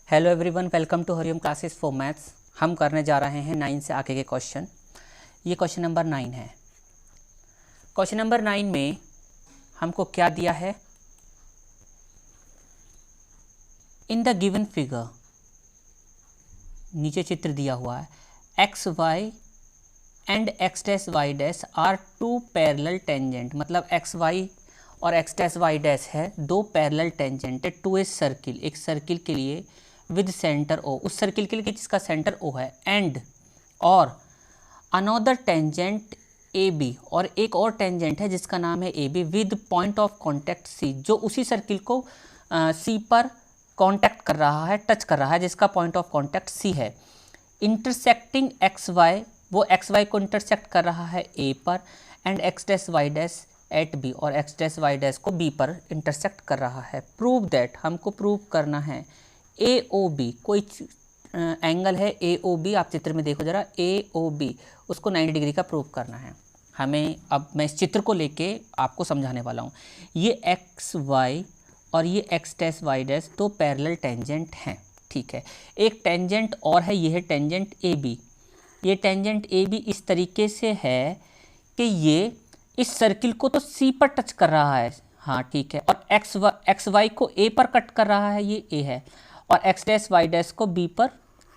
Hello everyone, welcome to Hariom classes for maths. हम करने जा रहे हैं 9 से आगे के क्वेश्चन। ये क्वेश्चन नंबर 9 है। क्वेश्चन नंबर 9 में हमको क्या दिया है? इन द गिवन फिगर, नीचे चित्र दिया हुआ है, x y and x dash y dash are two parallel tangent. मतलब एक्स वाई और एक्स डैश वाई डैश है दो पैरेलल टेंजेंट है टू ए सर्किल, एक सर्किल के लिए विद सेंटर ओ, उस सर्किल के लिए जिसका सेंटर ओ है, एंड और अनदर टेंजेंट ए बी, और एक और टेंजेंट है जिसका नाम है A B with point of contact C, जो उसी सर्किल को सी पर कॉन्टैक्ट कर रहा है, टच कर रहा है, जिसका पॉइंट ऑफ कॉन्टैक्ट सी है। इंटरसेक्टिंग एक्स वाई, वो एक्स वाई को इंटरसेक्ट कर रहा है ए पर, and x dash y dash at B, और एक्स डैश वाई डैश को बी पर इंटरसेक्ट कर रहा है। प्रूव दैट, हमको प्रूव करना है ए ओ बी, कोई एंगल है ए ओ बी, आप चित्र में देखो जरा, ए ओ बी, उसको 90 डिग्री का प्रूव करना है हमें। अब मैं इस चित्र को लेके आपको समझाने वाला हूँ। ये एक्स वाई और ये एक्स डैश वाई डैश दो पैरेलल टेंजेंट हैं, ठीक है। एक टेंजेंट और है, ये है टेंजेंट ए बी। ये टेंजेंट ए बी इस तरीके से है कि ये इस सर्किल को तो सी पर टच कर रहा है, हाँ ठीक है, और एक्स वाई को ए पर कट कर रहा है, ये ए है, और एक्स डैश वाई डैश को बी पर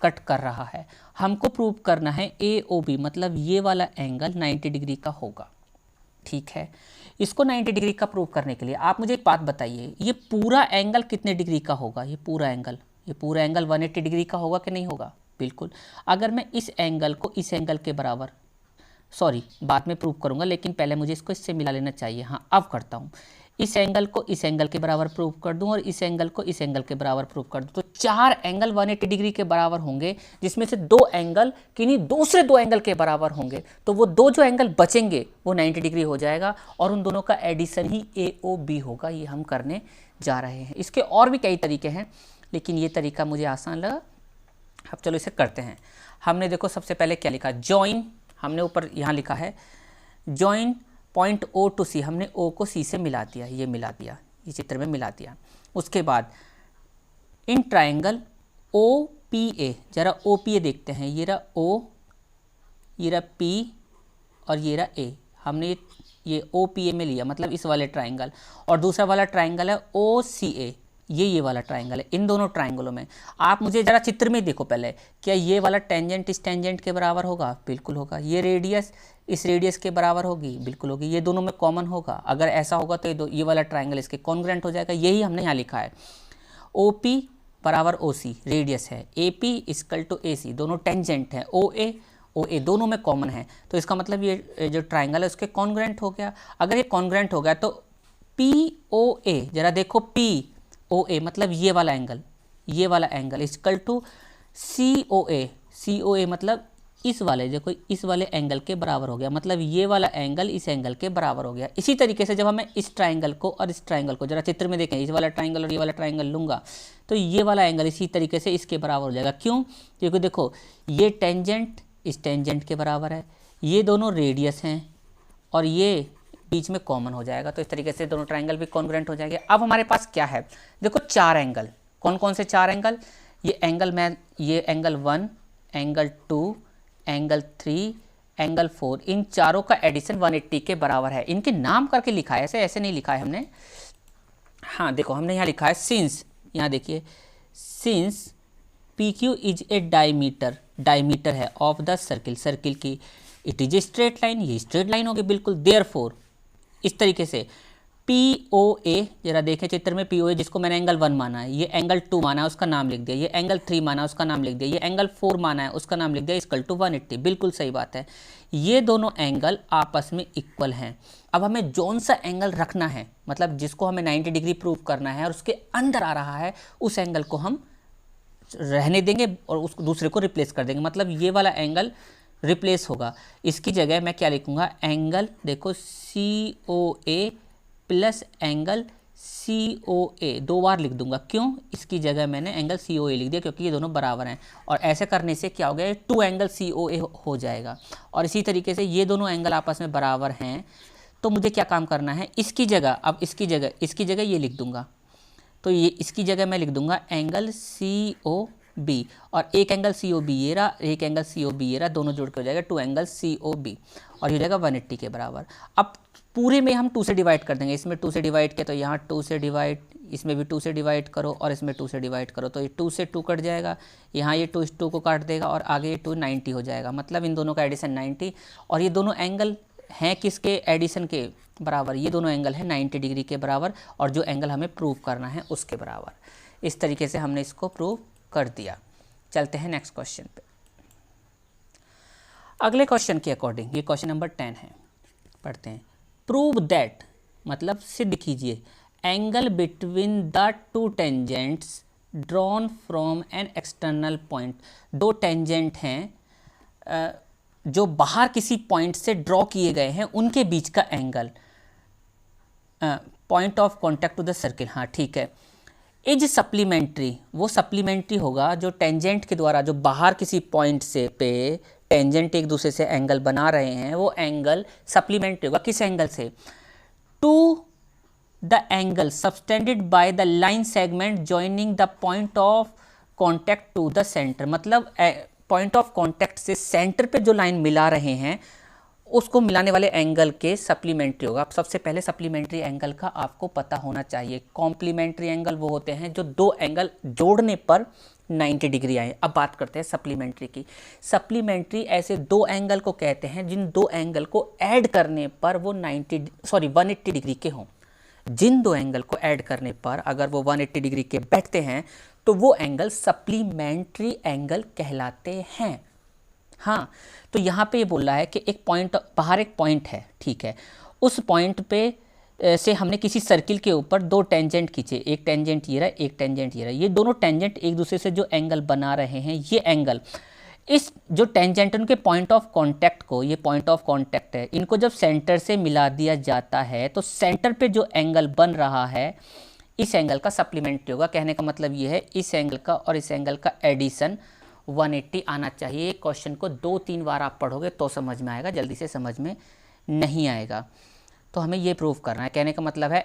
कट कर रहा है। हमको प्रूव करना है ए ओ बी, मतलब ये वाला एंगल 90 डिग्री का होगा, ठीक है। इसको 90 डिग्री का प्रूव करने के लिए आप मुझे एक बात बताइए, ये पूरा एंगल कितने डिग्री का होगा? ये पूरा एंगल 180 डिग्री का होगा कि नहीं होगा? बिल्कुल। अगर मैं इस एंगल को इस एंगल के बराबर, सॉरी बाद में प्रूव करूंगा, लेकिन पहले मुझे इसको इससे मिला लेना चाहिए। हाँ अब करता हूँ। इस एंगल को इस एंगल के बराबर प्रूव कर दूं और इस एंगल को इस एंगल के बराबर प्रूव कर दूं, तो चार एंगल 180 डिग्री के बराबर होंगे, जिसमें से दो एंगल किन्हीं दूसरे दो एंगल के बराबर होंगे। तो वो दो जो एंगल बचेंगे वो 90 डिग्री हो जाएगा, और उन दोनों का एडिशन ही ए ओ बी होगा। ये हम करने जा रहे हैं। इसके और भी कई तरीके हैं, लेकिन ये तरीका मुझे आसान लगा। अब चलो इसे करते हैं। हमने देखो सबसे पहले क्या लिखा, जॉइन, हमने ऊपर यहाँ लिखा है जॉइन पॉइंट ओ टू सी, हमने ओ को सी से मिला दिया, ये मिला दिया, ये चित्र में मिला दिया। उसके बाद in triangle O P A, जरा ओ पी ए देखते हैं, ये रहा ओ, ये रहा पी और ये रहा ए। हमने ये ओ पी ए में लिया, मतलब इस वाले ट्राइंगल, और दूसरा वाला ट्राइंगल है ओ सी ए, ये वाला ट्राइंगल है। इन दोनों ट्राइंगलों में आप मुझे ज़रा चित्र में देखो पहले, क्या ये वाला टेंजेंट इस टेंजेंट के बराबर होगा? बिल्कुल होगा। ये रेडियस इस रेडियस के बराबर होगी? बिल्कुल होगी। ये दोनों में कॉमन होगा। अगर ऐसा होगा तो ये वाला ट्राइंगल इसके कॉन्ग्रुएंट हो जाएगा। यही हमने यहाँ लिखा है, ओ पी बराबर ओ सी, रेडियस है, ए पी इक्वल टू ए सी, दोनों टेंजेंट हैं, ओ ए दोनों में कॉमन है। तो इसका मतलब ये जो ट्राइंगल है उसके कॉन्ग्रुएंट हो गया। अगर ये कॉन्ग्रुएंट हो गया तो पी ओ ए, जरा देखो पी ओ ए, मतलब ये वाला एंगल इक्वल टू सी ओ ए, मतलब इस वाले, देखो इस वाले एंगल के बराबर हो गया, मतलब ये वाला एंगल इस एंगल के बराबर हो गया। इसी तरीके से जब हमें इस ट्राइंगल को और इस ट्राइंगल को, जरा चित्र में देखें, इस वाला ट्राइंगल और ये वाला ट्राइंगल लूँगा तो ये वाला एंगल इसी तरीके से इसके बराबर हो जाएगा। क्यों? क्योंकि देखो ये टेंजेंट इस टेंजेंट के बराबर है, ये दोनों रेडियस हैं, और ये बीच में कॉमन हो जाएगा। तो इस तरीके से दोनों ट्राइंगल भी कॉन्ग्रुएंट हो जाएंगे। अब हमारे पास क्या है, देखो चार एंगल। कौन कौन से चार एंगल? ये एंगल 1, एंगल 2, एंगल 3, एंगल 4, इन चारों का एडिशन 180 के बराबर है। इनके नाम करके लिखा है, ऐसे नहीं लिखा है हमने। हाँ देखो हमने यहाँ लिखा है सिंस, यहाँ देखिए since P Q is a diameter है ऑफ द सर्किल की, it is a straight line, ये स्ट्रेट लाइन होगी बिल्कुल। देयरफॉर, इस तरीके से पी ओ ए, जरा देखें चित्र में, पी ओ ए जिसको मैंने एंगल 1 माना है, ये एंगल 2 माना है, उसका नाम लिख दिया, ये एंगल 3 माना है, उसका नाम लिख दिया, ये एंगल 4 माना है, उसका नाम लिख दिया, इक्वल टू 180। बिल्कुल सही बात है, ये दोनों एंगल आपस में इक्वल हैं। अब हमें जौन सा एंगल रखना है, मतलब जिसको हमें 90 डिग्री प्रूव करना है और उसके अंदर आ रहा है, उस एंगल को हम रहने देंगे और उस दूसरे को रिप्लेस कर देंगे। मतलब ये वाला एंगल रिप्लेस होगा, इसकी जगह मैं क्या लिखूंगा, एंगल देखो सी ओ ए प्लस एंगल सी ओ ए, दो बार लिख दूंगा। क्यों? इसकी जगह मैंने एंगल सी ओ ए लिख दिया क्योंकि ये दोनों बराबर हैं, और ऐसे करने से क्या हो गया, 2 एंगल सी ओ ए हो जाएगा। और इसी तरीके से ये दोनों एंगल आपस में बराबर हैं, तो मुझे क्या काम करना है, इसकी जगह ये लिख दूंगा, तो ये इसकी जगह मैं लिख दूंगा एंगल COB, और एक एंगल COB ये रहा, एक एंगल COB ये रहा, दोनों जोड़ के हो जाएगा 2 एंगल COB, और ये हो जाएगा 180 के बराबर। अब पूरे में हम 2 से डिवाइड कर देंगे, इसमें 2 से डिवाइड किया तो यहाँ 2 से डिवाइड, इसमें भी 2 से डिवाइड करो और इसमें 2 से डिवाइड करो, तो ये 2 से 2 कट जाएगा, यहाँ ये 2 इस 2 को काट देगा और आगे ये 2 90 हो जाएगा, मतलब इन दोनों का एडिशन 90, और ये दोनों एंगल हैं किसके एडिशन के बराबर, ये दोनों एंगल हैं 90 डिग्री के बराबर, और जो एंगल हमें प्रूव करना है उसके बराबर। इस तरीके से हमने इसको प्रूव कर दिया। चलते हैं नेक्स्ट क्वेश्चन पे। अगले क्वेश्चन के अकॉर्डिंग, ये क्वेश्चन नंबर 10 है, पढ़ते हैं। प्रूव दैट, मतलब सिद्ध कीजिए, angle between the 2 tangents drawn from an external point. 2 tangent हैं जो बाहर किसी पॉइंट से ड्रॉ किए गए हैं, उनके बीच का angle, point of contact to the circle, हाँ ठीक है। इज सप्लीमेंट्री, वो सप्लीमेंट्री होगा जो टेंजेंट के द्वारा, जो बाहर किसी पॉइंट से पे टेंजेंट एक दूसरे से एंगल बना रहे हैं, वो एंगल सप्लीमेंट्री होगा किस एंगल से, to the angle subtended by the line segment joining the point of contact to the centre. मतलब पॉइंट ऑफ कॉन्टैक्ट से सेंटर पे जो लाइन मिला रहे हैं उसको मिलाने वाले एंगल के सप्लीमेंट्री होगा। अब सबसे पहले सप्लीमेंट्री एंगल का आपको पता होना चाहिए। कॉम्प्लीमेंट्री एंगल वो होते हैं जो 2 एंगल जोड़ने पर 90 डिग्री आए। अब बात करते हैं सप्लीमेंट्री की। सप्लीमेंट्री ऐसे 2 एंगल को कहते हैं जिन 2 एंगल को ऐड करने पर वो 180 डिग्री के हों। जिन 2 एंगल को ऐड करने पर अगर वो 180 डिग्री के बैठते हैं तो वो एंगल सप्लीमेंट्री एंगल कहलाते हैं। हाँ, तो यहाँ पे ये बोल रहा है कि एक पॉइंट, बाहर एक पॉइंट है, ठीक है, उस पॉइंट पे से हमने किसी सर्किल के ऊपर 2 टेंजेंट खींचे, एक टेंजेंट ये रहा, एक टेंजेंट ये रहा। ये दोनों टेंजेंट एक दूसरे से जो एंगल बना रहे हैं, ये एंगल, इस जो टेंजेंट उनके पॉइंट ऑफ कांटेक्ट को, ये पॉइंट ऑफ कांटेक्ट है, इनको जब सेंटर से मिला दिया जाता है तो सेंटर पे जो एंगल बन रहा है इस एंगल का सप्लीमेंट्री होगा। कहने का मतलब ये है इस एंगल का और इस एंगल का एडिशन 180 आना चाहिए। क्वेश्चन को 2-3 बार आप पढ़ोगे तो समझ में आएगा, जल्दी से समझ में नहीं आएगा। तो हमें ये प्रूव करना है। कहने का मतलब है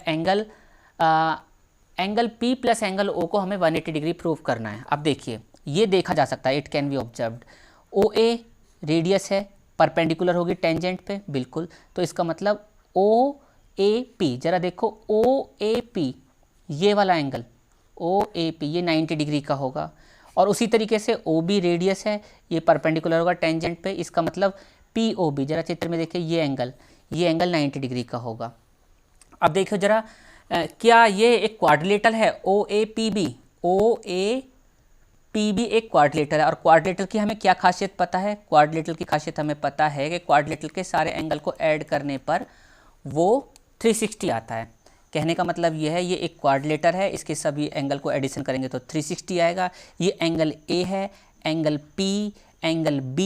angle P plus angle O को हमें 180 डिग्री प्रूव करना है। अब देखिए, ये देखा जा सकता है, it can be observed. OA radius है, परपेंडिकुलर होगी टेंजेंट पे, बिल्कुल। तो इसका मतलब OAP, जरा देखो OAP, ये वाला एंगल OAP ये 90 डिग्री का होगा। और उसी तरीके से OB रेडियस है, ये परपेंडिकुलर होगा टेंजेंट पे, इसका मतलब POB, जरा चित्र में देखिए, ये एंगल 90 डिग्री का होगा। अब देखो जरा, क्या ये एक क्वाड्रिलेटरल है OAPB एक क्वाड्रिलेटरल है। और क्वाड्रिलेटरल की हमें क्या खासियत पता है? क्वाड्रिलेटरल की खासियत हमें पता है कि क्वाड्रिलेटरल के सारे एंगल को ऐड करने पर वो 360 आता है। कहने का मतलब ये है, ये एक क्वाड्रिलेटर है, इसके सभी एंगल को एडिशन करेंगे तो 360 आएगा। ये एंगल A है, angle P, angle B,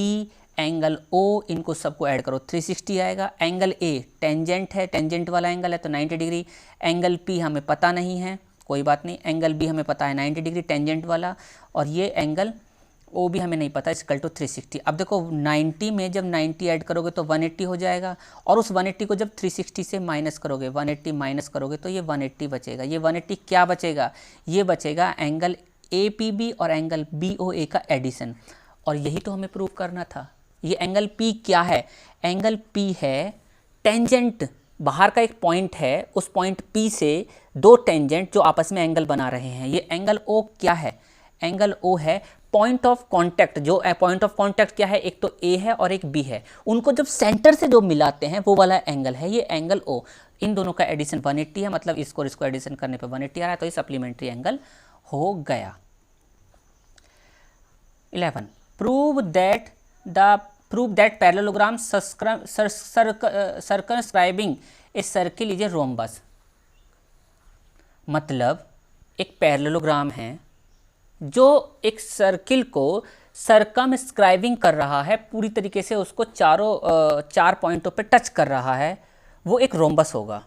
angle O, इनको सबको ऐड करो 360 आएगा। एंगल A टेंजेंट है, टेंजेंट वाला एंगल है तो 90 डिग्री। एंगल P हमें पता नहीं है, कोई बात नहीं। एंगल B हमें पता है 90 डिग्री टेंजेंट वाला, और ये एंगल O भी हमें नहीं पता, इक्वल टू 360। अब देखो 90 में जब 90 ऐड करोगे तो 180 हो जाएगा, और उस 180 को जब 360 से माइनस करोगे, 180 माइनस करोगे तो ये 180 बचेगा। ये 180 क्या बचेगा? ये बचेगा एंगल APB और एंगल BOA का एडिशन, और यही तो हमें प्रूव करना था। ये एंगल P क्या है? एंगल P है टेंजेंट, बाहर का एक पॉइंट है, उस पॉइंट P से 2 टेंजेंट जो आपस में एंगल बना रहे हैं। ये एंगल O क्या है? एंगल O है पॉइंट ऑफ कांटेक्ट। जो पॉइंट ऑफ कांटेक्ट क्या है? एक तो A है और एक B है, उनको जब सेंटर से जो मिलाते हैं वो वाला एंगल है ये एंगल O। इन दोनों का एडिशन 180 है, मतलब इसको एडिशन करने पे 180 आ रहा है, तो ये सप्लीमेंट्री एंगल हो गया। 11 prove that parallelogram circumscribing a circle is a rhombus. मतलब एक पैरेललोग्राम है जो एक सर्किल को सर्कमस्क्राइबिंग कर रहा है, पूरी तरीके से उसको 4 पॉइंटों पे टच कर रहा है, वो एक रोम्बस होगा।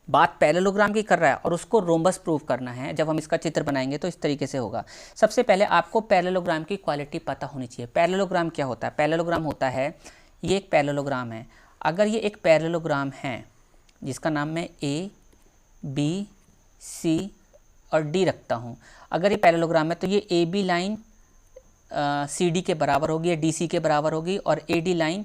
बात पैरेललोग्राम की कर रहा है और उसको रोम्बस प्रूव करना है। जब हम इसका चित्र बनाएंगे तो इस तरीके से होगा। सबसे पहले आपको पैरेललोग्राम की क्वालिटी पता होनी चाहिए। पैरेललोग्राम क्या होता है? पैरेललोग्राम होता है, ये एक पैरेललोग्राम है। अगर ये एक पैरेललोग्राम है जिसका नाम है A, B, C और डी रखता हूँ, अगर ये पैरेललोग्राम है तो ये A B line C D के बराबर होगी या डी सी के बराबर होगी और A D line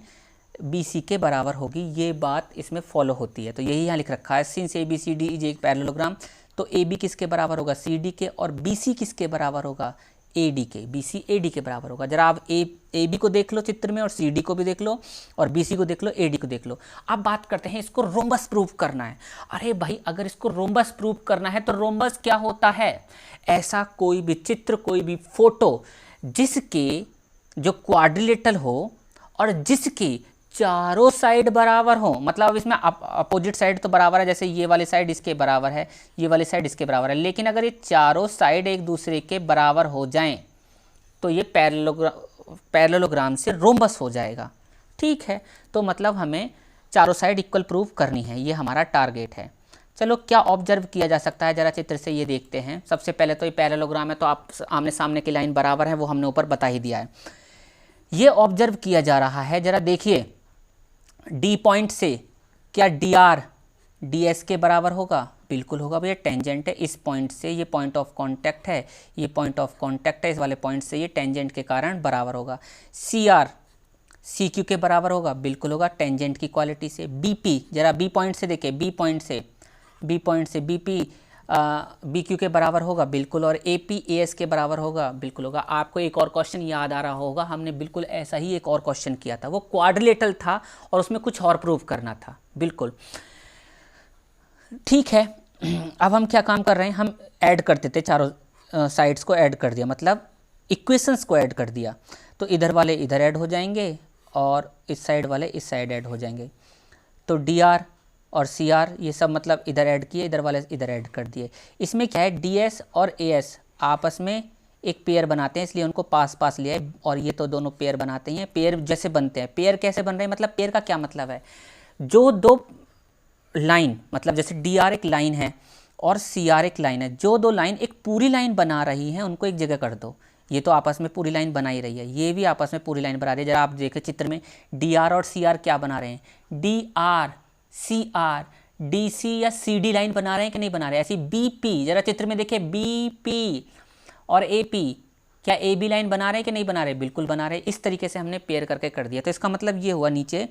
B C के बराबर होगी। ये बात इसमें फॉलो होती है। तो यही यहाँ लिख रखा है, since A B C D is एक पैरेललोग्राम, तो ए बी किसके बराबर होगा, सी डी के, और बी सी किसके बराबर होगा, ए डी के। बी सी ए डी के बराबर होगा। जरा आप ए बी को देख लो चित्र में और सी डी को भी देख लो और बी सी को देख लो, ए डी को देख लो। अब बात करते हैं, इसको रोम्बस प्रूव करना है। अरे भाई, अगर इसको रोम्बस प्रूव करना है तो रोम्बस क्या होता है, ऐसा कोई भी चित्र, कोई भी फोटो जिसके जो क्वाड्रिलेटरल हो और जिसकी चारों साइड बराबर हो, मतलब अब इसमें अपोजिट साइड तो बराबर है, जैसे ये वाली साइड इसके बराबर है, ये वाली साइड इसके बराबर है, लेकिन अगर ये चारों साइड एक दूसरे के बराबर हो जाएं तो ये पैरेललोग्राम से रोम्बस हो जाएगा। ठीक है, तो मतलब हमें चारों साइड इक्वल प्रूव करनी है, ये हमारा टारगेट है। चलो, क्या ऑब्जर्व किया जा सकता है, जरा चित्र से ये देखते हैं। सबसे पहले तो ये पैरेललोग्राम है, तो आप आमने सामने की लाइन बराबर है, वो हमने ऊपर बता ही दिया है। ये ऑब्जर्व किया जा रहा है, जरा देखिए, डी पॉइंट से क्या डी आर डी एस के बराबर होगा, बिल्कुल होगा भैया, टेंजेंट है। इस पॉइंट से ये पॉइंट ऑफ कांटेक्ट है, ये पॉइंट ऑफ कांटेक्ट है, इस वाले पॉइंट से ये टेंजेंट के कारण बराबर होगा। सी आर सी क्यू के बराबर होगा, बिल्कुल होगा, टेंजेंट की क्वालिटी से। बी पी, जरा बी पॉइंट से देखिए, बी पॉइंट से बी पी बी क्यू के बराबर होगा, बिल्कुल, और ए पी ए एस के बराबर होगा, बिल्कुल होगा। आपको एक और क्वेश्चन याद आ रहा होगा, हमने बिल्कुल ऐसा ही एक और क्वेश्चन किया था, वो क्वाड्रिलेटरल था और उसमें कुछ और प्रूव करना था, बिल्कुल। ठीक है, अब हम क्या काम कर रहे हैं, हम ऐड कर देते, चारों साइड्स को ऐड कर दिया, मतलब इक्वेशंस को ऐड कर दिया, तो इधर वाले इधर ऐड हो जाएंगे और इस साइड वाले इस साइड ऐड हो जाएंगे। तो डी आर और सी आर ये सब मतलब इधर ऐड किए, इधर वाले इधर ऐड कर दिए। इसमें क्या है, डी एस और ए एस आपस में एक पेयर बनाते हैं, इसलिए उनको पास पास लिया है, और ये तो दोनों पेयर बनाते हैं। पेयर जैसे बनते हैं, पेयर कैसे बन रहे हैं, मतलब पेयर का क्या मतलब है, जो दो लाइन, मतलब जैसे डी आर एक लाइन है और सी आर एक लाइन है, जो दो लाइन एक पूरी लाइन बना रही हैं उनको एक जगह कर दो। ये तो आपस में पूरी लाइन बना ही रही है, ये भी आपस में पूरी लाइन बना रही है। जरा आप देखें चित्र में, डी आर और सी आर क्या बना रहे हैं, D R C R D C या सी डी लाइन बना रहे हैं कि नहीं बना रहे हैं। ऐसी बी पी, जरा चित्र में देखिए, बी पी और ए पी क्या ए बी लाइन बना रहे हैं कि नहीं बना रहे, बिल्कुल बना रहे हैं। इस तरीके से हमने पेयर करके कर दिया। तो इसका मतलब ये हुआ, नीचे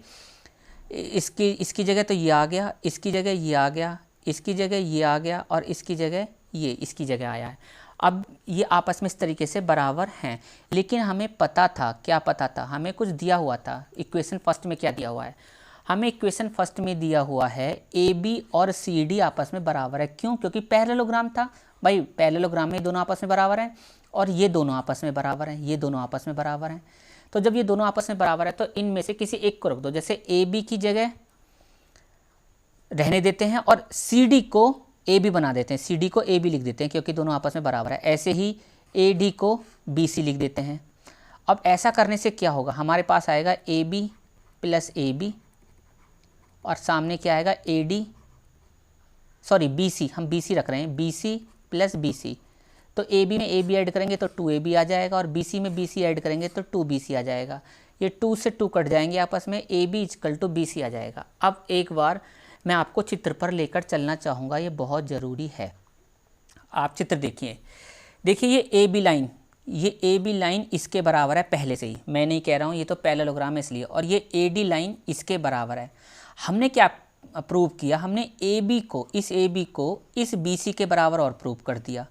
इसकी जगह तो ये आ गया, इसकी जगह ये आ गया, इसकी जगह ये आ गया और इसकी जगह ये इसकी जगह आया है। अब ये आपस में इस तरीके से बराबर हैं, लेकिन हमें पता था, क्या पता था, हमें कुछ दिया हुआ था। इक्वेशन फर्स्ट में क्या दिया हुआ है, हमें इक्वेशन फर्स्ट में दिया हुआ है ए बी और सी डी आपस में बराबर है। क्यों, क्योंकि पैरेललोग्राम था भाई, पैरेललोग्राम में दोनों आपस में बराबर हैं और ये दोनों आपस में बराबर हैं, ये दोनों आपस में बराबर हैं। तो जब ये दोनों आपस में बराबर है तो इनमें से किसी एक को रख दो, जैसे ए बी की जगह रहने देते हैं और सी डी को ए बी बना देते हैं, सी डी को ए बी लिख देते हैं क्योंकि दोनों आपस में बराबर है। ऐसे ही ए डी को बी सी लिख देते हैं। अब ऐसा करने से क्या होगा, हमारे पास आएगा A B plus A B और सामने क्या आएगा, A D sorry B C, हम बी सी रख रहे हैं, B C plus B C. तो ए बी में ए बी ऐड करेंगे तो 2ab आ जाएगा और बी सी में बी सी ऐड करेंगे तो 2bc आ जाएगा। ये 2 से 2 कट जाएंगे आपस में, A B equal to B C आ जाएगा। अब एक बार मैं आपको चित्र पर लेकर चलना चाहूँगा, ये बहुत ज़रूरी है। आप चित्र देखिए, देखिए ये ए बी लाइन, ये ए बी लाइन इसके बराबर है पहले से ही, मैं नहीं कह रहा हूँ, ये तो पैरेललोग्राम है इसलिए, और ये ए डी लाइन इसके बराबर है। हमने क्या प्रूव किया, हमने ए बी को इस बी सी के बराबर और प्रूव कर दिया।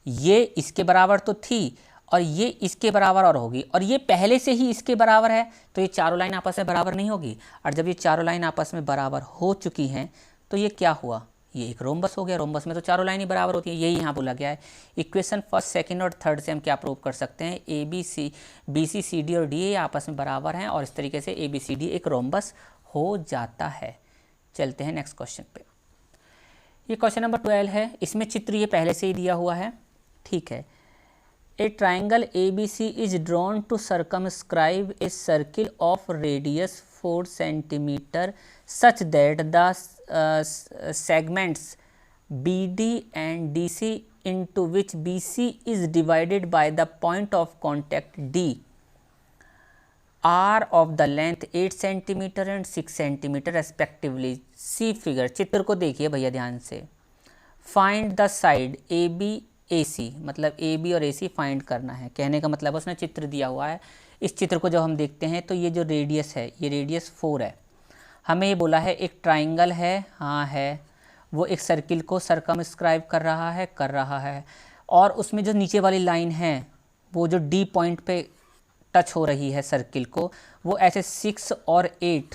ये इसके बराबर तो थी और ये इसके बराबर और होगी, और ये पहले से ही इसके बराबर है, तो ये चारों लाइन आपस में बराबर नहीं होगी। और जब ये चारों लाइन आपस में बराबर हो चुकी हैं तो ये क्या हुआ, ये एक रोम्बस हो गया। रोम्बस में तो चारों लाइन ही बराबर होती है, यही यहाँ बोला गया है। इक्वेशन फर्स्ट, सेकंड और थर्ड से हम क्या प्रूव कर सकते हैं, A B C, B C, C D और डी ए आपस में बराबर हैं और इस तरीके से ए बी सी डी एक रोम्बस हो जाता है। चलते हैं नेक्स्ट क्वेश्चन पे। ये क्वेश्चन नंबर 12 है, इसमें चित्र ये पहले से ही दिया हुआ है, ठीक है। A triangle A B C is drawn to circumscribe a circle of radius 4 centimetre such that the segments BD and DC into which BC is divided by the point of contact D are of the length 8 cm and 6 cm respectively. See figure, चित्र को देखिए भैया ध्यान से। Find the side AB AC, मतलब AB और AC find करना है। कहने का मतलब उसने चित्र दिया हुआ है, इस चित्र को जब हम देखते हैं तो ये जो रेडियस है ये रेडियस 4 है। हमें ये बोला है एक ट्राइंगल है, हाँ है, वो एक सर्किल को सरकमस्क्राइब कर रहा है, और उसमें जो नीचे वाली लाइन है वो जो D पॉइंट पे टच हो रही है सर्किल को, वो ऐसे 6 और 8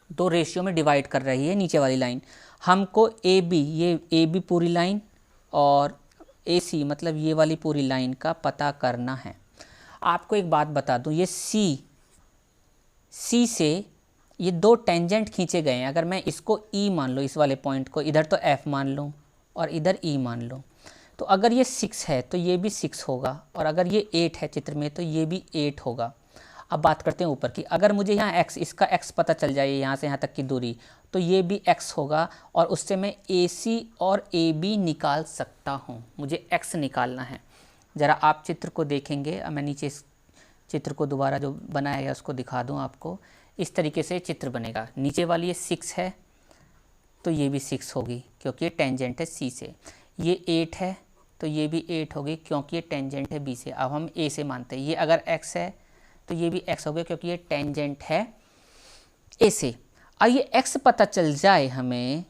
दो रेशियो में डिवाइड कर रही है नीचे वाली लाइन। हमको AB, ये AB पूरी लाइन और AC मतलब ये वाली पूरी लाइन का पता करना है। आपको एक बात बता दूं, ये C से ये दो टेंजेंट खींचे गए हैं। अगर मैं इसको E मान लो, इस वाले पॉइंट को, इधर तो F मान लूँ और इधर E मान लो, तो अगर ये 6 है तो ये भी 6 होगा, और अगर ये 8 है चित्र में तो ये भी 8 होगा। अब बात करते हैं ऊपर की। अगर मुझे यहाँ x, इसका x पता चल जाए, यहाँ से यहाँ तक की दूरी, तो ये भी x होगा, और उससे मैं AC और AB निकाल सकता हूँ। मुझे x निकालना है। ज़रा आप चित्र को देखेंगे, मैं नीचे इस चित्र को दोबारा जो बनाया गया उसको दिखा दूँ आपको। इस तरीके से चित्र बनेगा। नीचे वाली ये 6 है तो ये भी 6 होगी क्योंकि ये टेंजेंट है C से। ये 8 है तो ये भी 8 होगी क्योंकि ये टेंजेंट है B से। अब हम A से मानते हैं। ये अगर x है तो ये भी x हो गया क्योंकि ये टेंजेंट है A से। अब ये x पता चल जाए हमें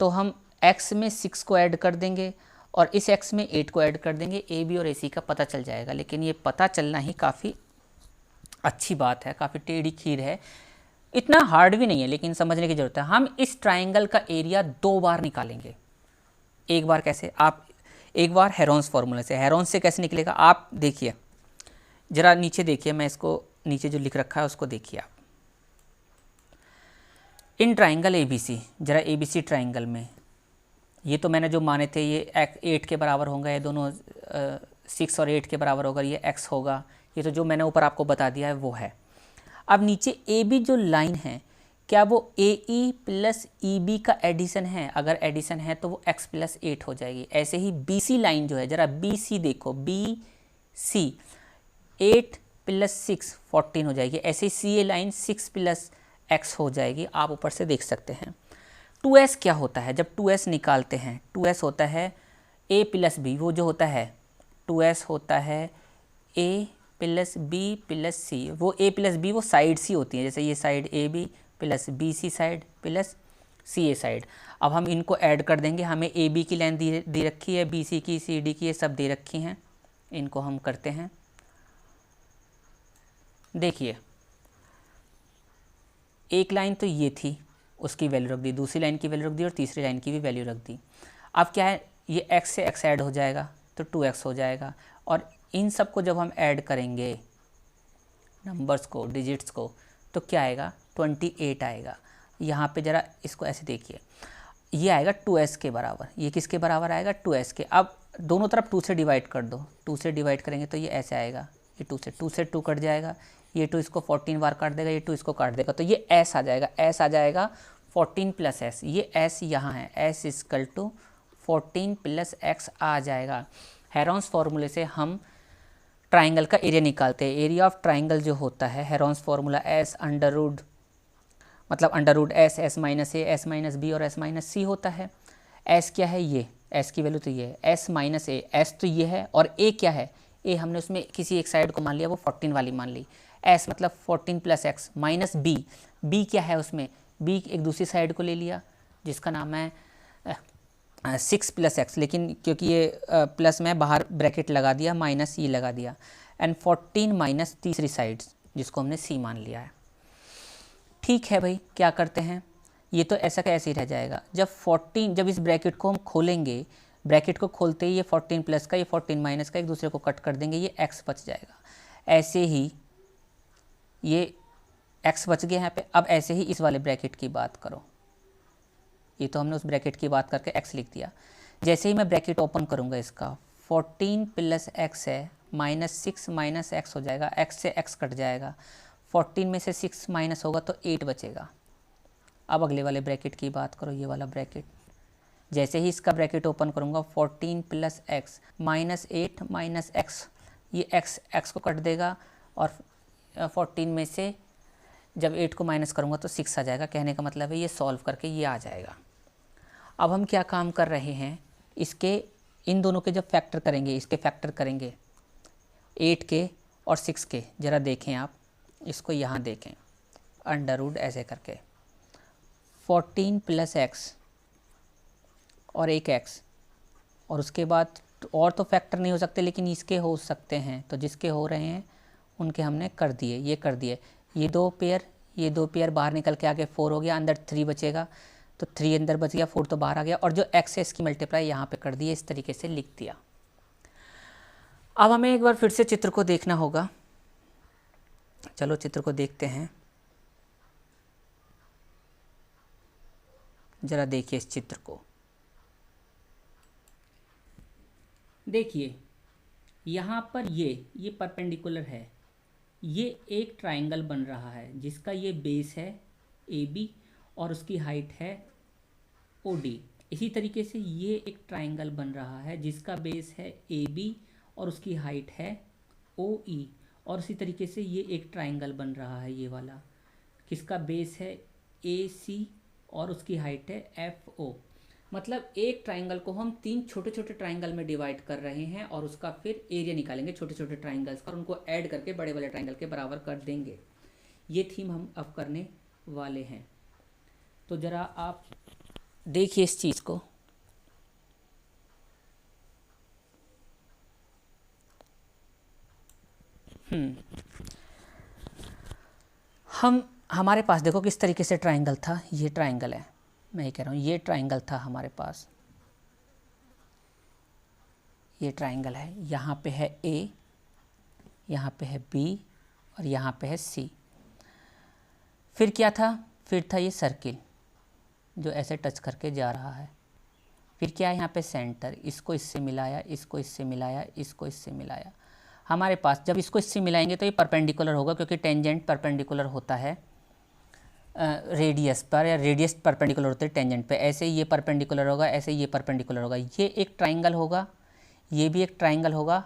तो हम x में 6 को ऐड कर देंगे और इस x में 8 को ऐड कर देंगे, AB और AC का पता चल जाएगा। लेकिन ये पता चलना ही काफ़ी अच्छी बात है, काफ़ी टेढ़ी खीर है, इतना हार्ड भी नहीं है, लेकिन समझने की ज़रूरत है। हम इस ट्राइंगल का एरिया 2 बार निकालेंगे। एक बार कैसे? आप एक बार हेरोन्स फार्मूले से। हेरोन्स से कैसे निकलेगा आप देखिए, ज़रा नीचे देखिए, मैं इसको नीचे जो लिख रखा है उसको देखिए आप। इन ट्राइंगल ABC, ज़रा ABC ट्राइंगल में ये तो मैंने जो माने थे ये 8 के बराबर होंगे, ये दोनों 6 और 8 के बराबर होगा, ये x होगा। ये तो जो मैंने ऊपर आपको बता दिया है वो है। अब नीचे AB जो लाइन है, क्या वो AE प्लस EB का एडिशन है? अगर एडिशन है तो वो x प्लस 8 हो जाएगी। ऐसे ही BC लाइन जो है, ज़रा BC देखो, BC 8 प्लस 6 14 हो जाएगी। ऐसे ही CA लाइन 6 प्लस x हो जाएगी। आप ऊपर से देख सकते हैं। 2s क्या होता है? जब 2s निकालते हैं, 2s होता है A प्लस B, वो जो होता है 2s होता है A plus B plus C। वो A प्लस B वो साइड्स ही होती हैं, जैसे ये side AB plus BC side plus CA side. अब हम इनको ऐड कर देंगे। हमें AB की लाइन दे रखी है, BC की, CD की, ये सब दे रखी हैं। इनको हम करते हैं। देखिए एक लाइन तो ये थी, उसकी वैल्यू रख दी, दूसरी लाइन की वैल्यू रख दी और तीसरी लाइन की भी वैल्यू रख दी। अब क्या है, ये x से x ऐड हो जाएगा तो 2x हो जाएगा, और इन सब को जब हम ऐड करेंगे नंबर्स को, डिजिट्स को, तो क्या आएगा? 28 आएगा। यहाँ पे ज़रा इसको ऐसे देखिए, ये आएगा 2s के बराबर। ये किसके बराबर आएगा? 2s के। अब दोनों तरफ 2 से डिवाइड कर दो। 2 से डिवाइड करेंगे तो ये ऐसे आएगा, ये 2 से 2 कट जाएगा, ये 2 इसको 14 बार काट देगा, ये 2 इसको काट देगा, तो ये s आ जाएगा। s आ जाएगा 14 प्लस s, ये s यहाँ है, s equal to 14 plus x आ जाएगा। हेरोन्स फार्मूले से हम ट्राइंगल का एरिया निकालते हैं। एरिया ऑफ ट्राइंगल जो होता है, Heron's formula s under root, मतलब under root s, s minus a, s minus b और s माइनस c होता है। s क्या है? ये s की वैल्यू तो ये है, s माइनस a, s तो ये है, और a क्या है? a हमने उसमें किसी एक साइड को मान लिया, वो 14 वाली मान ली। s मतलब 14 plus x minus b, b क्या है उसमें? b एक दूसरी साइड को ले लिया जिसका नाम है 6 प्लस एक्स, लेकिन क्योंकि ये प्लस में बाहर ब्रैकेट लगा दिया, माइनस ये लगा दिया, एंड 14 माइनस तीसरी साइड जिसको हमने c मान लिया है। ठीक है भाई, क्या करते हैं, ये तो ऐसा का ऐसे ही रह जाएगा। जब इस ब्रैकेट को हम खोलेंगे, ब्रैकेट को खोलते ही ये 14 प्लस का, ये 14 माइनस का एक दूसरे को कट कर देंगे, ये x बच जाएगा। ऐसे ही ये x बच गया यहाँ पे। अब ऐसे ही इस वाले ब्रैकेट की बात करो, ये तो हमने उस ब्रैकेट की बात करके x लिख दिया। जैसे ही मैं ब्रैकेट ओपन करूँगा इसका, 14 प्लस x है, माइनस 6 माइनस x हो जाएगा, x से x कट जाएगा, 14 में से 6 माइनस होगा तो 8 बचेगा। अब अगले वाले ब्रैकेट की बात करो, ये वाला ब्रैकेट। जैसे ही इसका ब्रैकेट ओपन करूँगा, 14 plus x minus 8 minus x, ये x को कट देगा, और 14 में से जब 8 को माइनस करूँगा तो 6 आ जाएगा। कहने का मतलब है ये सॉल्व करके ये आ जाएगा। अब हम क्या काम कर रहे हैं, इसके इन दोनों के जब फैक्टर करेंगे, इसके फैक्टर करेंगे 8 के और 6 के, ज़रा देखें आप इसको, यहाँ देखें अंडर रूट ऐसे करके 14 प्लस एक्स और एक एक्स, और उसके बाद और तो फैक्टर नहीं हो सकते लेकिन इसके हो सकते हैं, तो जिसके हो रहे हैं उनके हमने कर दिए, ये कर दिए। ये दो पेयर बाहर निकल के आगे 4 हो गया, अंदर 3 बचेगा, तो 3 अंदर बच गया, 4 तो बाहर आ गया, और जो एक्स है इसकी मल्टीप्लाई यहाँ पे कर दिए, इस तरीके से लिख दिया। अब हमें एक बार फिर से चित्र को देखना होगा, चलो चित्र को देखते हैं। ज़रा देखिए इस चित्र को, देखिए यहाँ पर ये परपेंडिकुलर है, ये एक ट्राइंगल बन रहा है जिसका ये बेस है AB और उसकी हाइट है OD। इसी तरीके से ये एक ट्राइंगल बन रहा है जिसका बेस है AB और उसकी हाइट है OE, और इसी तरीके से ये एक ट्राइंगल बन रहा है ये वाला, किसका बेस है AC और उसकी हाइट है FO। मतलब एक ट्राइंगल को हम 3 छोटे छोटे ट्राइंगल में डिवाइड कर रहे हैं और उसका फिर एरिया निकालेंगे छोटे छोटे ट्राइंगल्स का, और उनको ऐड करके बड़े बड़े ट्राइंगल के बराबर कर देंगे। ये थीम हम अब करने वाले हैं। तो ज़रा आप देखिए इस चीज़ को, हमारे पास देखो किस तरीके से ट्राइंगल था, ये ट्राइंगल है, मैं ये कह रहा हूँ ये ट्राइंगल था हमारे पास, ये ट्राइंगल है, यहाँ पे है A, यहाँ पे है B और यहाँ पे है C। फिर क्या था, फिर था ये सर्किल जो ऐसे टच करके जा रहा है। फिर क्या है यहाँ पे सेंटर, इसको इससे मिलाया, इसको इससे मिलाया, इसको इससे मिलाया। हमारे पास जब इसको इससे मिलाएंगे तो ये परपेंडिकुलर होगा, क्योंकि टेंजेंट परपेंडिकुलर होता है रेडियस पर, या रेडियस परपेंडिकुलर होते हैं टेंजेंट पे। ऐसे ये परपेंडिकुलर होगा, ऐसे ये परपेंडिकुलर होगा। ये एक ट्राइंगल होगा, ये भी एक ट्राइंगल होगा,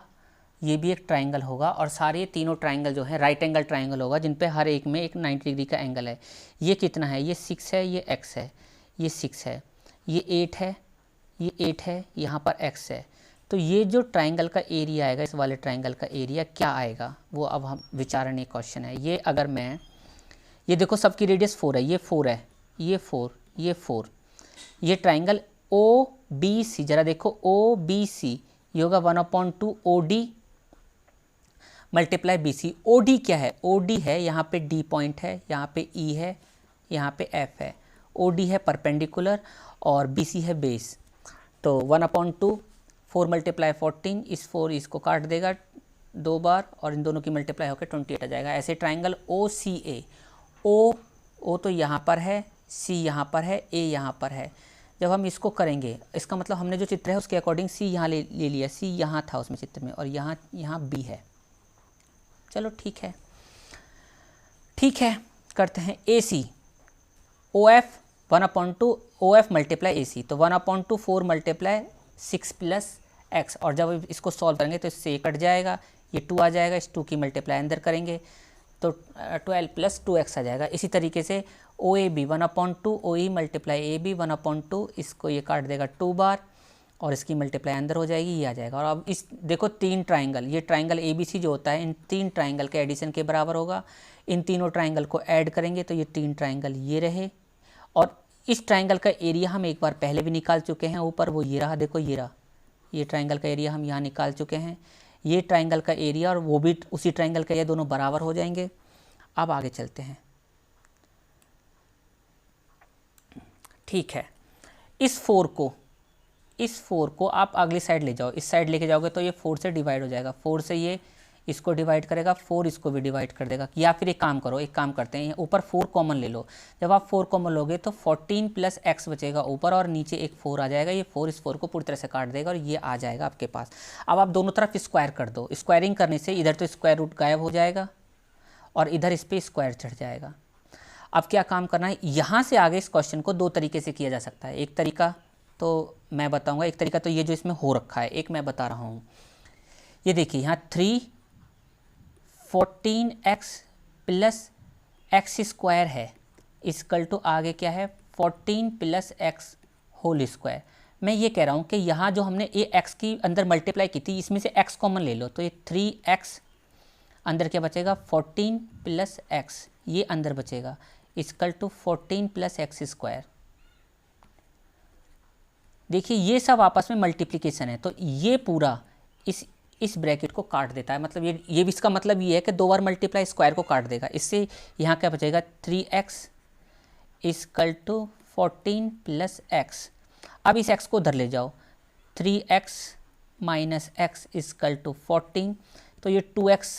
ये भी एक ट्राइंगल होगा, और सारे तीनों ट्राइंगल जो है राइट एंगल ट्राइंगल होगा, जिन पे हर एक में एक 90 डिग्री का एंगल है। ये कितना है, ये 6 है, ये x है, ये 6 है, ये 8 है, ये 8 है, यहाँ पर x है। तो ये जो ट्राइंगल का एरिया आएगा, इस वाले ट्राइंगल का एरिया क्या आएगा, वो अब हम विचारणीय क्वेश्चन है। ये अगर मैं, ये देखो सबकी रेडियस 4 है, ये 4 है, ये 4, ये 4, ये ट्राइंगल OBC, जरा देखो OBC ये होगा 1/2 OD मल्टीप्लाई BC। OD क्या है, OD है यहाँ पे D पॉइंट है, यहाँ पे E है, यहाँ पे F है। OD है परपेंडिकुलर और BC है बेस। तो 1/2 4 मल्टीप्लाई 14, इस 4 इसको काट देगा 2 बार और इन दोनों की मल्टीप्लाई होकर 28 आ जाएगा। ऐसे ट्राइंगल OCA, O तो यहाँ पर है, C यहाँ पर है, A यहाँ पर है। जब हम इसको करेंगे, इसका मतलब हमने जो चित्र है उसके अकॉर्डिंग C यहाँ ले लिया, C यहाँ था उसमें चित्र में, और यहाँ B है। चलो ठीक है, ठीक है, करते हैं AC OF 1/2 OF multiply AC, तो 1/2 4 मल्टीप्लाई 6 प्लस x, और जब इसको सॉल्व करेंगे तो इससे कट जाएगा, ये 2 आ जाएगा, इस 2 की मल्टीप्लाई अंदर करेंगे तो 12 प्लस 2x आ जाएगा। इसी तरीके से OAB 1/2 OE मल्टीप्लाई AB 1/2, इसको ये काट देगा 2 बार और इसकी मल्टीप्लाई अंदर हो जाएगी, ये आ जाएगा। और अब इस देखो 3 ट्राइंगल, ये ट्राइंगल ABC जो होता है इन 3 ट्राइंगल के एडिशन के बराबर होगा। इन तीनों ट्राइंगल को ऐड करेंगे तो ये 3 ट्राइंगल ये रहे, और इस ट्राइंगल का एरिया हम एक बार पहले भी निकाल चुके हैं ऊपर, वो ये रहा, देखो ये रहा, ये ट्राइंगल का एरिया हम यहाँ निकाल चुके हैं। ये ट्राइंगल का एरिया और वो भी उसी ट्राइंगल का एरिया, दोनों बराबर हो जाएंगे। अब आगे चलते हैं, ठीक है। इस 4 को आप अगली साइड ले जाओ, इस साइड लेके जाओगे तो ये 4 से डिवाइड हो जाएगा, 4 से ये इसको डिवाइड करेगा, 4 इसको भी डिवाइड कर देगा। या फिर एक काम करो, एक काम करते हैं, ऊपर 4 कॉमन ले लो। जब आप 4 कॉमन लोगे तो 14 प्लस x बचेगा ऊपर, और नीचे एक 4 आ जाएगा, ये 4 इस 4 को पूरी तरह से काट देगा और ये आ जाएगा आपके पास। अब आप दोनों तरफ स्क्वायर कर दो, स्क्वायरिंग करने से इधर तो स्क्वायर रूट गायब हो जाएगा और इधर इस पर स्क्वायर चढ़ जाएगा। अब क्या काम करना है, यहाँ से आगे इस क्वेश्चन को 2 तरीके से किया जा सकता है। एक तरीका तो मैं बताऊँगा, एक तरीका तो ये जो इसमें हो रखा है, एक मैं बता रहा हूँ। ये देखिए यहाँ 3 14x प्लस एक्स स्क्वायर है, इक्वल टू आगे क्या है 14 प्लस x होल स्क्वायर। मैं ये कह रहा हूँ कि यहाँ जो हमने ए एक्स की अंदर मल्टीप्लाई की थी, इसमें से x कॉमन ले लो, तो ये 3x अंदर क्या बचेगा 14 प्लस x, ये अंदर बचेगा equal to 14 plus x square. देखिए ये सब आपस में मल्टीप्लिकेशन है, तो ये पूरा इस ब्रैकेट को काट देता है, मतलब ये भी इसका मतलब ये है कि 2 बार मल्टीप्लाई स्क्वायर को काट देगा। इससे यहाँ क्या बचेगा 3x equal to 14 plus x. अब इस x को उधर ले जाओ, 3x minus x equal to 14, तो ये 2x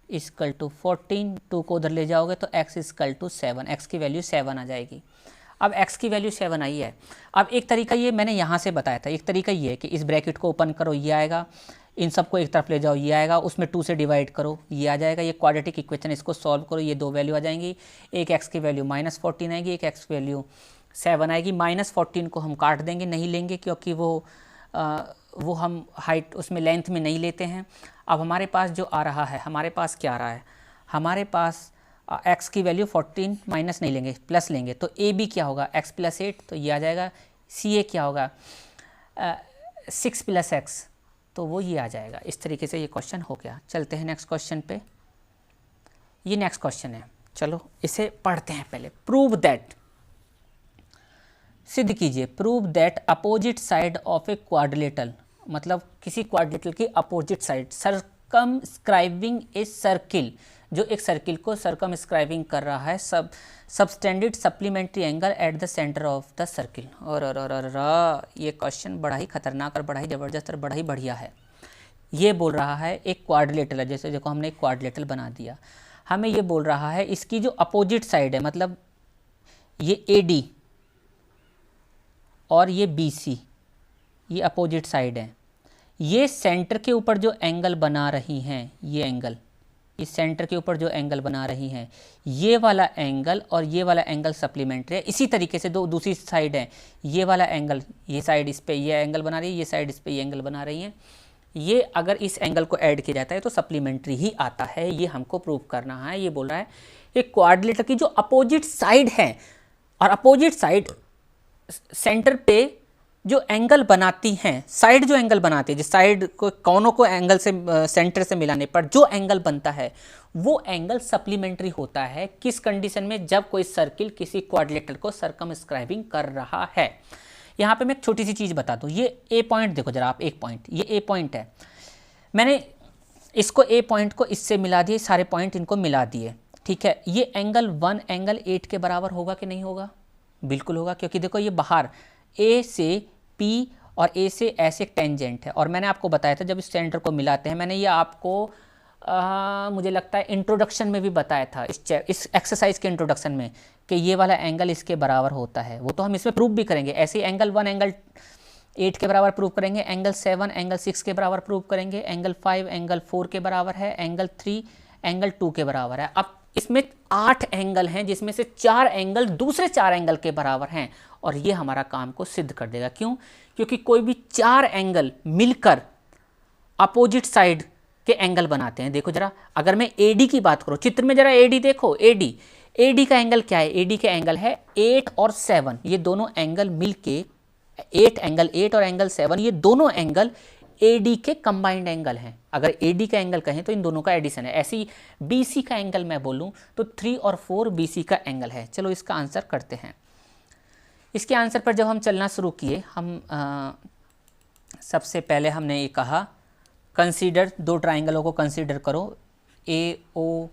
इक्वल टू 14, 2 को उधर ले जाओगे तो x इक्वल टू 7, x की वैल्यू 7 आ जाएगी। अब x की वैल्यू 7 आई है। अब एक तरीका ये मैंने यहाँ से बताया था, एक तरीका ये है कि इस ब्रैकेट को ओपन करो, ये आएगा, इन सबको एक तरफ ले जाओ, ये आएगा, उसमें 2 से डिवाइड करो, ये आ जाएगा, ये क्वाड्रेटिक इक्वेशन, इसको सॉल्व करो, ये 2 वैल्यू आ जाएंगी, एक x की वैल्यू -14 आएगी, एक x वैल्यू 7 आएगी। -14 को हम काट देंगे, नहीं लेंगे क्योंकि वो हम हाइट उसमें लेंथ में नहीं लेते हैं। अब हमारे पास जो आ रहा है, हमारे पास क्या आ रहा है, हमारे पास x की वैल्यू 14 माइनस नहीं लेंगे, प्लस लेंगे, तो ए बी क्या होगा x + 8, तो ये आ जाएगा। सी ए क्या होगा 6 + x, तो वो ये आ जाएगा। इस तरीके से ये क्वेश्चन हो गया। चलते हैं नेक्स्ट क्वेश्चन पे। ये नेक्स्ट क्वेश्चन है, चलो इसे पढ़ते हैं पहले। प्रूव दैट, सिद्ध कीजिए, prove that opposite side of a quadrilateral, मतलब किसी क्वाड्रिलेटरल की opposite side, circumscribing a circle, जो एक सर्किल को सर्कमस्क्राइबिंग कर रहा है, subtended supplementary angle at the centre of the circle. और ये क्वेश्चन बड़ा ही खतरनाक और बड़ा ही ज़बरदस्त और बड़ा ही बढ़िया है। ये बोल रहा है एक क्वाड्रिलेटरल है, जैसे देखो हमने एक क्वाड्रिलेटरल बना दिया, हमें ये बोल रहा है इसकी जो अपोजिट साइड है, मतलब ये AD और ये BC, ये अपोजिट साइड है, ये सेंटर के ऊपर जो एंगल बना रही हैं, ये एंगल, इस सेंटर के ऊपर जो एंगल बना रही हैं, ये वाला एंगल और ये वाला एंगल सप्लीमेंट्री है। इसी तरीके से दूसरी साइड है, ये वाला एंगल, ये साइड इस पे ये एंगल बना रही है, ये साइड इस पे ये एंगल बना रही है। ये अगर इस एंगल को ऐड किया जाता है तो सप्लीमेंट्री ही आता है, ये हमको प्रूव करना है। ये बोल रहा है एक क्वाड्रिलेटरल की जो अपोजिट साइड है, और अपोजिट साइड सेंटर पे जो एंगल बनाती हैं, साइड जो एंगल बनाती है, जिस साइड को कोनों को एंगल से सेंटर से मिलाने पर जो एंगल बनता है, वो एंगल सप्लीमेंट्री होता है। किस कंडीशन में? जब कोई सर्किल किसी क्वाड्रिलेटरल को सर्कमस्क्राइबिंग कर रहा है। यहाँ पे मैं एक छोटी सी चीज़ बता दूँ, ये ए पॉइंट देखो जरा आप, एक पॉइंट, ये ए पॉइंट है, मैंने इसको ए पॉइंट को इससे मिला दिए, सारे पॉइंट इनको मिला दिए, ठीक है। ये एंगल 1 एंगल 8 के बराबर होगा कि नहीं होगा? बिल्कुल होगा, क्योंकि देखो ये बाहर ए से P और ए से ऐसे एक टेंजेंट है, और मैंने आपको बताया था जब इस सेंटर को मिलाते हैं, मैंने ये आपको मुझे लगता है इंट्रोडक्शन में भी बताया था, इस एक्सरसाइज के इंट्रोडक्शन में, कि ये वाला एंगल इसके बराबर होता है। वो तो हम इसमें प्रूव भी करेंगे, ऐसे ही एंगल 1 एंगल 8 के बराबर प्रूव करेंगे, एंगल 7 एंगल 6 के बराबर प्रूव करेंगे, एंगल 5 एंगल 4 के बराबर है, एंगल 3 एंगल 2 के बराबर है। अब इसमें 8 एंगल हैं, जिसमें से 4 एंगल दूसरे 4 एंगल के बराबर हैं, और ये हमारा काम को सिद्ध कर देगा। क्यों? क्योंकि कोई भी 4 एंगल मिलकर अपोजिट साइड के एंगल बनाते हैं। देखो जरा, अगर मैं AD की बात करूं, चित्र में जरा AD देखो, AD का एंगल क्या है? AD का एंगल है 8 और 7, ये दोनों एंगल मिलके 8 एंगल 8 और एंगल 7, ये दोनों एंगल AD के कंबाइंड एंगल हैं। अगर AD का एंगल कहें तो इन दोनों का एडिशन है। ऐसे ही BC का एंगल मैं बोलूं तो 3 और 4 BC का एंगल है। चलो इसका आंसर करते हैं। इसके आंसर पर जब हम चलना शुरू किए, हम सबसे पहले हमने ये कहा कंसीडर, 2 ट्राइंगलों को कंसीडर करो, AOP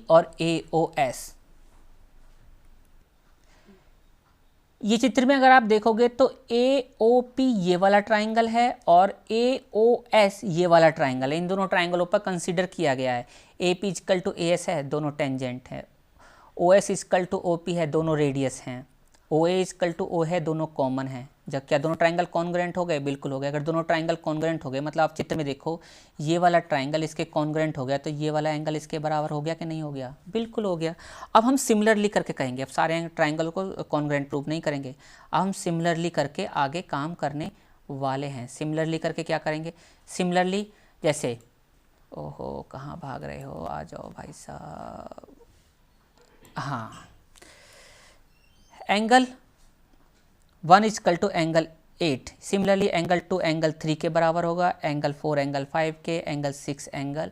और AOS। ये चित्र में अगर आप देखोगे तो AOP ये वाला ट्राइंगल है और AOS ये वाला ट्राइंगल है। इन दोनों ट्राइंगलों पर कंसीडर किया गया है। AP = AS है, दोनों टेंजेंट है। OS = OP है, दोनों रेडियस हैं। OA = O है, दोनों कॉमन है। जब क्या दोनों ट्राइंगल कॉन्ग्रुएंट हो गए? बिल्कुल हो गए। अगर दोनों ट्राइंगल कॉन्ग्रुएंट हो गए, मतलब आप चित्र में देखो, ये वाला ट्राइंगल इसके कॉन्ग्रुएंट हो गया, तो ये वाला एंगल इसके बराबर हो गया कि नहीं हो गया? बिल्कुल हो गया। अब हम सिमिलरली करके कहेंगे, अब सारे ट्राइंगल को कॉन्ग्रुएंट प्रूव नहीं करेंगे, अब हम सिमिलरली करके आगे काम करने वाले हैं। सिमिलरली करके क्या करेंगे? सिमिलरली जैसे, ओहो कहाँ भाग रहे हो, आ जाओ भाई साहब। हाँ, angle 1 equal to angle 8। Similarly angle 2 angle 3 के बराबर होगा, एंगल 4 एंगल 5 के, एंगल 6 एंगल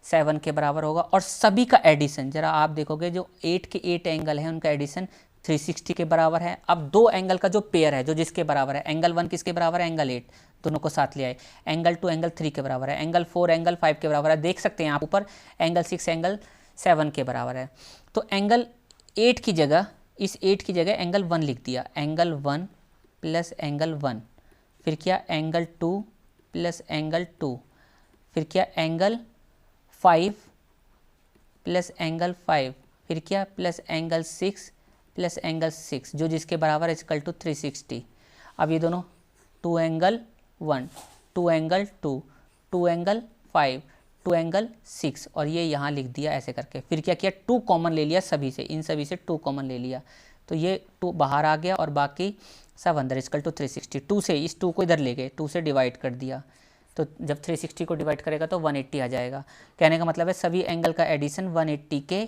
7 के बराबर होगा। और सभी का एडिशन जरा आप देखोगे, जो 8 के 8 एंगल हैं उनका एडिशन 360 के बराबर है। अब दो एंगल का जो पेयर है जो जिसके बराबर है, एंगल 1 किसके बराबर है, एंगल 8, दोनों को साथ ले आए। एंगल 2 एंगल 3 के बराबर है, एंगल 4 एंगल 5 के बराबर है। देख सकते हैं आप ऊपर एंगल 6 एंगल 7 के बराबर है। तो एंगल 8 की जगह, इस 8 की जगह एंगल 1 लिख दिया, एंगल 1 प्लस एंगल 1। फिर क्या, एंगल 2 प्लस एंगल 2। फिर क्या, एंगल 5 प्लस एंगल 5। फिर क्या, प्लस एंगल 6 प्लस एंगल 6, जो जिसके बराबर है इक्वल टू 360। अब ये दोनों 2 एंगल 1, 2 एंगल 2, 2 एंगल 5, 2 एंगल 6, और ये यहाँ लिख दिया ऐसे करके। फिर क्या किया, 2 कॉमन ले लिया सभी से, इन सभी से 2 कॉमन ले लिया, तो ये 2 बाहर आ गया और बाकी सब अंदर इक्वल टू 360। 2 से इस 2 को इधर ले गए, 2 से डिवाइड कर दिया, तो जब 360 को डिवाइड करेगा तो 180 आ जाएगा। कहने का मतलब है सभी एंगल का एडिशन 180 के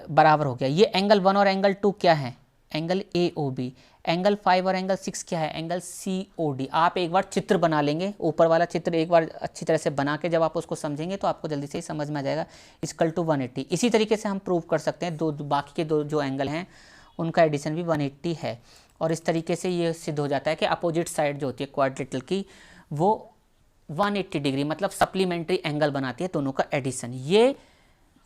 बराबर हो गया। ये एंगल 1 और एंगल 2 क्या है, एंगल AOB। एंगल 5 और एंगल 6 क्या है, एंगल COD। आप एक बार चित्र बना लेंगे, ऊपर वाला चित्र एक बार अच्छी तरह से बना के जब आप उसको समझेंगे तो आपको जल्दी से ही समझ में आ जाएगा, इक्वल टू 180। इसी तरीके से हम प्रूव कर सकते हैं बाकी के दो जो एंगल हैं उनका एडिशन भी 180 है। और इस तरीके से ये सिद्ध हो जाता है कि अपोजिट साइड जो होती है क्वाड्रिलेटरल की, वो 180 डिग्री मतलब सप्लीमेंट्री एंगल बनाती है दोनों का एडिशन। ये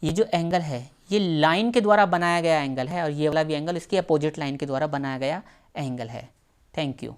जो एंगल है ये लाइन के द्वारा बनाया गया एंगल है, और ये वाला भी एंगल इसकी अपोजिट लाइन के द्वारा बनाया गया एंगल है। Thank you.